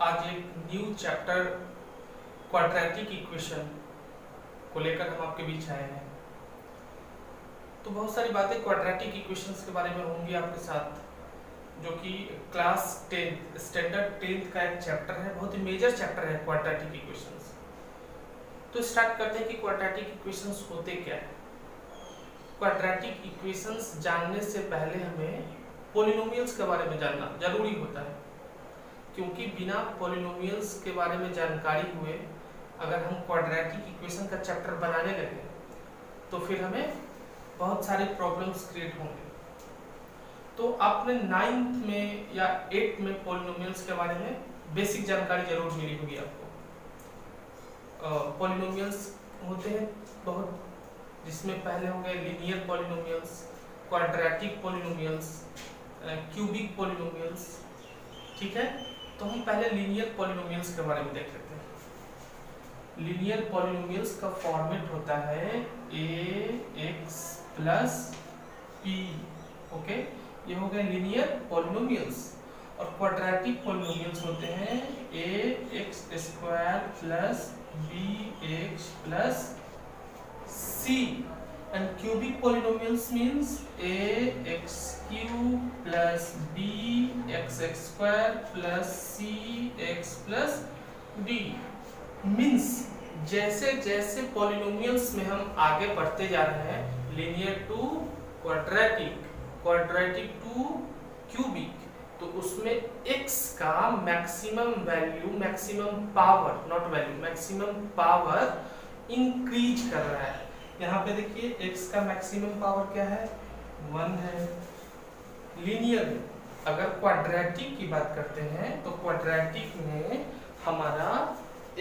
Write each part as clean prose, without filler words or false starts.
आज एक new chapter quadratic equation को लेकर हम आपके बीच आए हैं। तो बहुत सारी बातें क्वाड्रेटिक इक्वेशंस के बारे में होंगी आपके साथ, जो कि क्लास 10 स्टैंडर्ड 10th का एक चैप्टर है, बहुत ही मेजर चैप्टर है क्वाड्रेटिक इक्वेशंस। तो स्टार्ट करते हैं कि क्वाड्रेटिक इक्वेशंस होते क्या है। क्वाड्रेटिक इक्वेशंस जानने से पहले हमें पॉलिनोमियल्स के बारे में जानना जरूरी होता है, क्योंकि बिना पॉलिनोमियल्स के बारे में जानकारी हुए अगर हम क्वाड्रेटिक इक्वेशन का चैप्टर बनाने लगे तो फिर हमें बहुत सारे प्रॉब्लम्स क्रिएट होंगे। तो आपने 9th में या 8th में पॉलिनोमियल्स के बारे में बेसिक जानकारी जरूर मिली होगी आपको। पॉलिनोमियल्स होते हैं बहुत, जिसमें पहले हो गए linear polynomials, quadratic polynomials, cubic polynomials. ठीक है, तो हम पहले लीनियर पॉलिनोमियल्स के बारे में देख लेते हैं। लीनियर पॉलिनोमियल्स का फॉर्मेट होता है ax प्लस p। ओके, ये हो गए लीनियर पॉलिनोमियल्स। और क्वाड्रेटिक पॉलिनोमियल्स होते हैं ax square plus bx plus c। and cubic polynomials means ax cube plus bx square plus cx plus d। means जैसे जैसे पॉलिनोमियल्स में हम आगे बढ़ते जा रहे हैं, linear to quadratic, quadratic to cubic, तो उसमें x का maximum value, maximum power, not value, maximum power increase कर रहा है। यहाँ पे देखिए x का मैक्सिमम पावर क्या है, 1 है। लीनियर में अगर क्वाड्रेटिक की बात करते हैं तो क्वाड्रेटिक में हमारा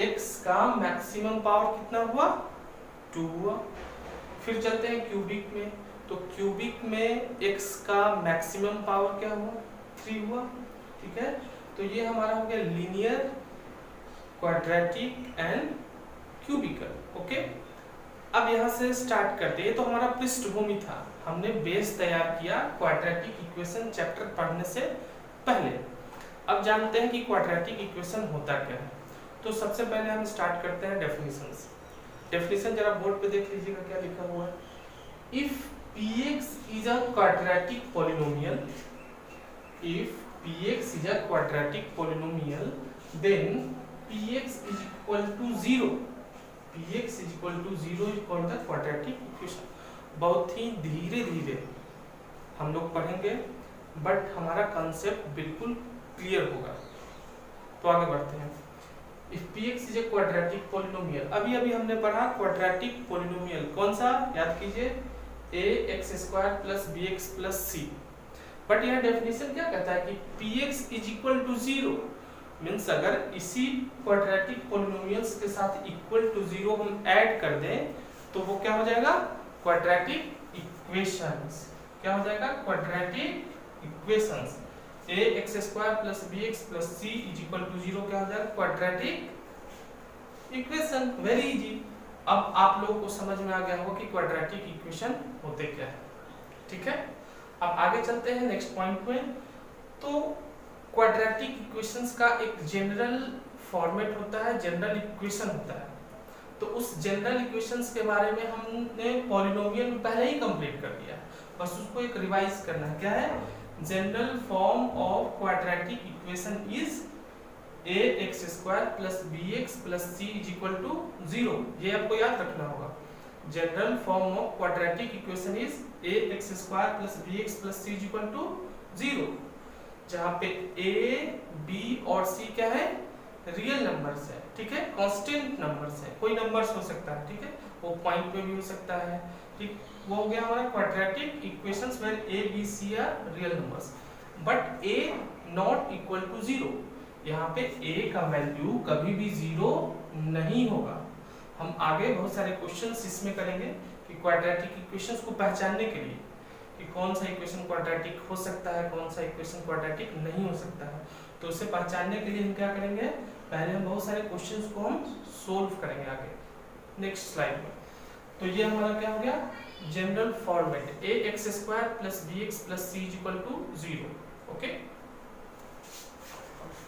x का मैक्सिमम पावर कितना हुआ, 2 हुआ। फिर चलते हैं क्यूबिक में, तो क्यूबिक में x का मैक्सिमम पावर क्या हुआ, 3 हुआ। ठीक है, तो ये हमारा हो गया linear, quadratic and cubical. Okay, अब यहाँ से स्टार्ट करते हैं। तो हमारा पृष्ठभूमि था, हमने बेस तैयार किया क्वाड्रेटिक इक्वेशन चैप्टर पढ़ने से पहले। अब जानते हैं कि क्वाड्रेटिक इक्वेशन होता क्या है। तो सबसे पहले हम स्टार्ट करते हैं डेफिनेशन से। डेफिनेशन जरा बोर्ड पे देख लीजिएगा क्या लिखा हुआ है। If px is a quadratic polynomial, if px is a quadratic polynomial, then px is equal to 0, px is equal to 0 is called the quadratic equation। बहुत ही धीरे धीरे हम लोग पढ़ेंगे, बट हमारा कंसेप्ट बिल्कुल क्लियर होगा। तो आगे बढ़ते हैं। If px is a quadratic polynomial, अभी अभी हमने पढ़ा क्वाड्रेटिक पोलिनोमियल, कौन सा याद कीजिए, ax square plus bx plus c। But यह डेफिनेशन क्या कहता है कि px is equal to 0, means अगर इसी क्वाड्रेटिक पोलिनोमियल्स के साथ इक्वल टू 0 हम ऐड कर दें तो वो क्या हो जाएगा, क्वाड्रेटिक इक्वेशंस। क्या हो जाएगा, quadratic equations. ax square plus bx plus c is equal to 0 क्या हो जाएगा, क्वाड्रेटिक इक्वेशन। Very easy. अब आप लोगों को समझ में आ गया होगा कि क्वाड्रेटिक इक्वेशन होते क्या है। ठीक है, अब आगे चलते हैं नेक्स्ट पॉइंट में। तो क्वाड्रेटिक इक्वेशंस का एक जनरल फॉर्मेट होता है, जनरल इक्वेशन होता है। तो उस जनरल इक्वेशंस के बारे में हमने पॉलिनोमियल में पहले ही कंप्लीट कर दिया, बस उसको एक रिवाइज करना है। क्या है, general form of quadratic equation is ax square plus bx plus c is equal to 0। ये आपको याद रखना होगा। General form of quadratic equation is ax square plus bx plus c is equal to 0, जहाँ पे a, b और c क्या है, रियल नंबर्स है। ठीक है, कांस्टेंट नंबर्स है, कोई नंबर्स हो सकता है। ठीक है, वो पॉइंट पे भी हो सकता है। ठीक, वो हो गया हमारा quadratic equations where a, b, c are real numbers, but a not equal to 0। यहाँ पे a का वैल्यू कभी भी 0 नहीं होगा। हम आगे बहुत सारे क्वेश्चंस इसमें करेंगे कि क्वाड्रेटिक इक्वेशंस को पहचानने के लिए कि कौन सा इक्वेशन क्वाड्रेटिक हो सकता है, कौन सा इक्वेशन क्वाड्रेटिक नहीं हो सकता है। तो उसे पहचानने के लिए हम क्या करेंगे, पहले हम बहुत सारे क्वेश्चंस को हम सोल्व करेंगे आगे नेक्स्ट स्लाइड में। तो ये हमारा क्या हो गया, general format ax square plus bx plus c is equal to 0। Okay.